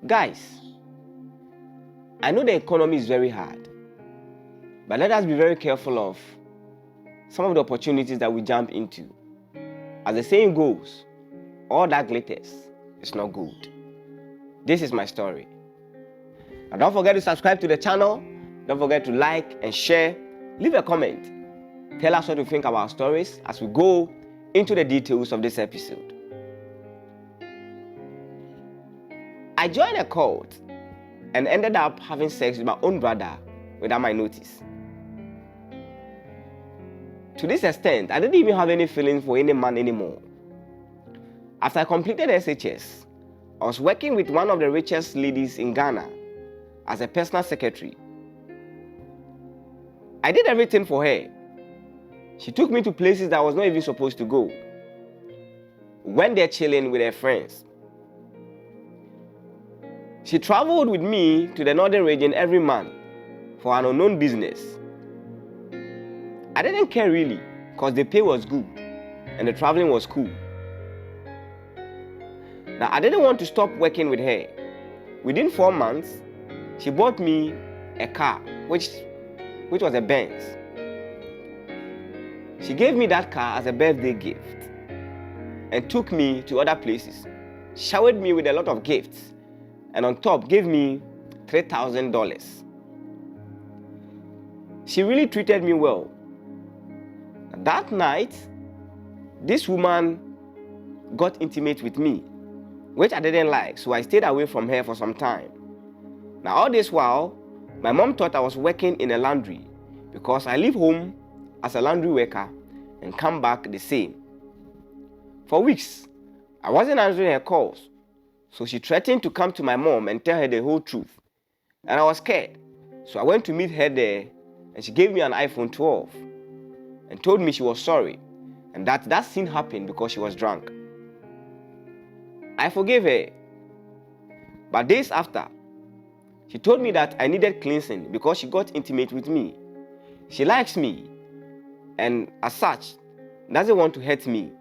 Guys, I know the economy is very hard, but let us be very careful of some of the opportunities that we jump into. As the saying goes, all that glitters is not gold. This is my story. And don't forget to subscribe to the channel. Don't forget to like and share. Leave a comment. Tell us what you think about our stories as we go into the details of this episode. I joined a cult and ended up having sex with my own brother without my notice. To this extent, I didn't even have any feelings for any man anymore. After I completed SHS, I was working with one of the richest ladies in Ghana as a personal secretary. I did everything for her. She took me to places that I was not even supposed to go. Went there chilling with her friends. She traveled with me to the northern region every month for an unknown business. I didn't care really because the pay was good and the traveling was cool. Now, I didn't want to stop working with her. Within 4 months, she bought me a car, which was a Benz. She gave me that car as a birthday gift and took me to other places, showered me with a lot of gifts, and on top gave me $3,000. She really treated me well. That night, this woman got intimate with me, which I didn't like, so I stayed away from her for some time. Now, all this while, my mom thought I was working in a laundry because I leave home as a laundry worker and come back the same. For weeks, I wasn't answering her calls, so she threatened to come to my mom and tell her the whole truth. And I was scared, so I went to meet her there, and she gave me an iPhone 12 and told me she was sorry and that scene happened because she was drunk. I forgave her, but days after, she told me that I needed cleansing because she got intimate with me. She likes me and as such, doesn't want to hurt me.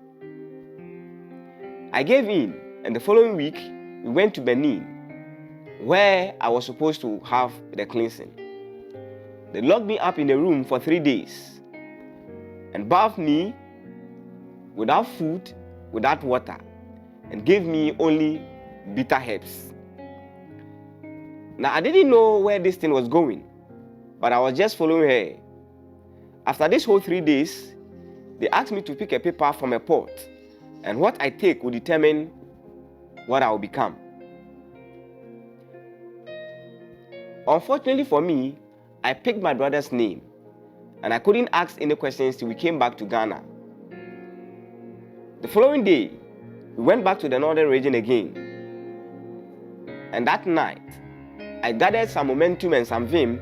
I gave in, and the following week, we went to Benin, where I was supposed to have the cleansing. They locked me up in the room for 3 days and bathed me without food, without water, and gave me only bitter herbs. Now, I didn't know where this thing was going, but I was just following her. After this whole 3 days, they asked me to pick a paper from a pot, and what I take will determine what I will become. Unfortunately for me, I picked my brother's name, and I couldn't ask any questions till we came back to Ghana. The following day, we went back to the northern region again, and that night, I gathered some momentum and some vim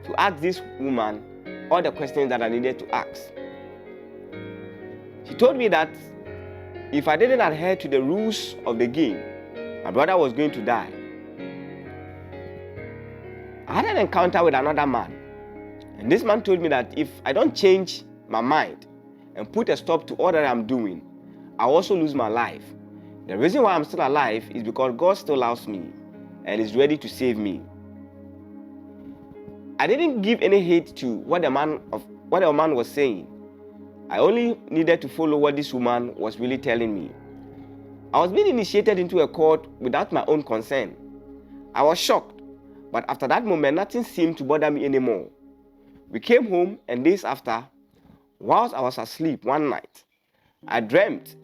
to ask this woman all the questions that I needed to ask. She told me that if I didn't adhere to the rules of the game, my brother was going to die. I had an encounter with another man, and this man told me that if I don't change my mind and put a stop to all that I'm doing, I'll also lose my life. The reason why I'm still alive is because God still loves me and is ready to save me. I didn't give any hate to what the man was saying. I only needed to follow what this woman was really telling me. I was being initiated into a cult without my own consent. I was shocked, but after that moment, nothing seemed to bother me anymore. We came home, and days after, whilst I was asleep one night, I dreamt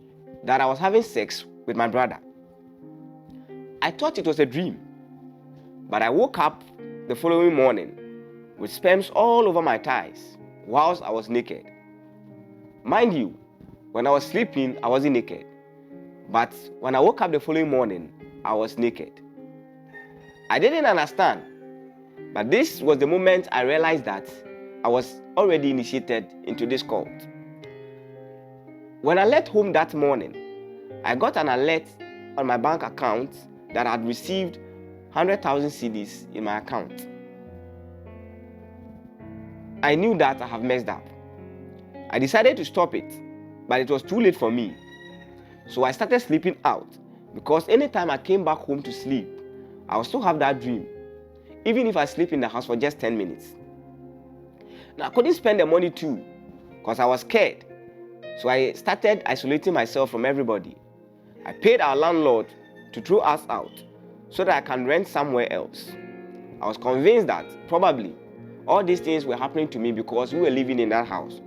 that I was having sex with my brother. I thought it was a dream, but I woke up the following morning with sperms all over my thighs whilst I was naked. Mind you, when I was sleeping, I wasn't naked. But when I woke up the following morning, I was naked. I didn't understand, but this was the moment I realized that I was already initiated into this cult. When I left home that morning, I got an alert on my bank account that I had received 100,000 cedis in my account. I knew that I have messed up. I decided to stop it, but it was too late for me. So I started sleeping out because anytime I came back home to sleep, I will still have that dream, even if I sleep in the house for just 10 minutes. Now, I couldn't spend the money too because I was scared. So I started isolating myself from everybody. I paid our landlord to throw us out so that I can rent somewhere else. I was convinced that probably all these things were happening to me because we were living in that house.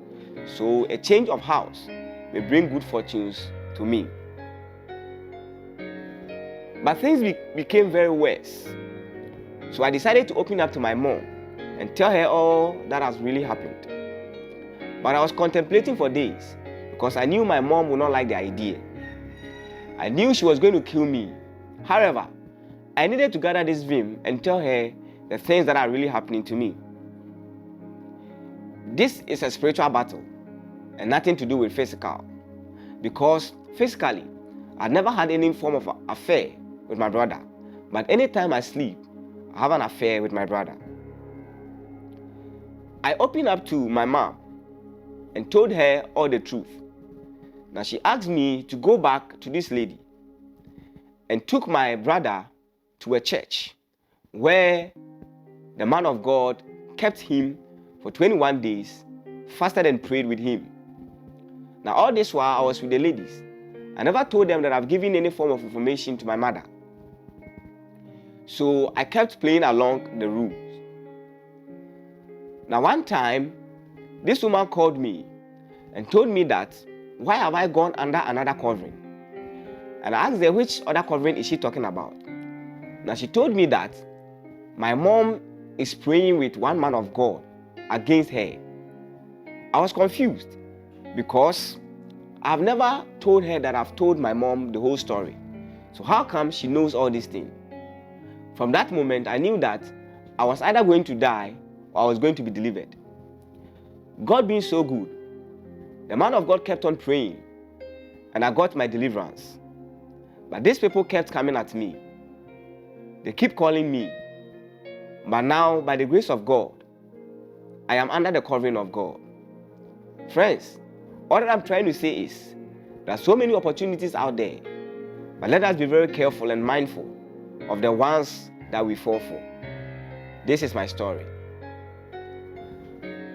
So a change of house may bring good fortunes to me. But things became very worse. So I decided to open up to my mom and tell her all that has really happened. But I was contemplating for days because I knew my mom would not like the idea. I knew she was going to kill me. However, I needed to gather this vim and tell her the things that are really happening to me. This is a spiritual battle and nothing to do with physical. Because physically, I never had any form of affair with my brother. But anytime I sleep, I have an affair with my brother. I opened up to my mom and told her all the truth. Now she asked me to go back to this lady and took my brother to a church where the man of God kept him for 21 days, fasted and prayed with him. Now all this while I was with the ladies. I never told them that I've given any form of information to my mother. So I kept playing along the rules. Now one time, this woman called me and told me that why have I gone under another covering? And I asked her which other covering is she talking about. Now she told me that my mom is praying with one man of God against her. I was confused because I've never told her that I've told my mom the whole story. So how come she knows all these things? From that moment, I knew that I was either going to die or I was going to be delivered. God being so good, the man of God kept on praying and I got my deliverance. But these people kept coming at me. They keep calling me. But now, by the grace of God, I am under the covering of God. Friends, all that I'm trying to say is there are so many opportunities out there, but let us be very careful and mindful of the ones that we fall for. This is my story.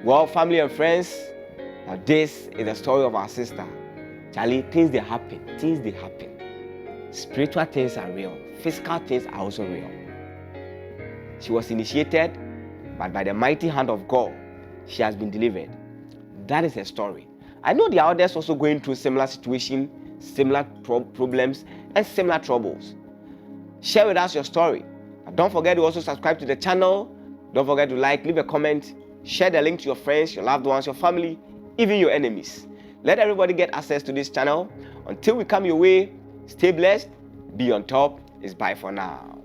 Well, family and friends, now this is the story of our sister. Charlie, things they happen. Spiritual things are real. Physical things are also real. She was initiated, but by the mighty hand of God, she has been delivered. That is her story. I know there are others also going through similar situations, similar problems, and similar troubles. Share with us your story. And don't forget to also subscribe to the channel. Don't forget to like, leave a comment, share the link to your friends, your loved ones, your family, even your enemies. Let everybody get access to this channel. Until we come your way, stay blessed, be on top. It's bye for now.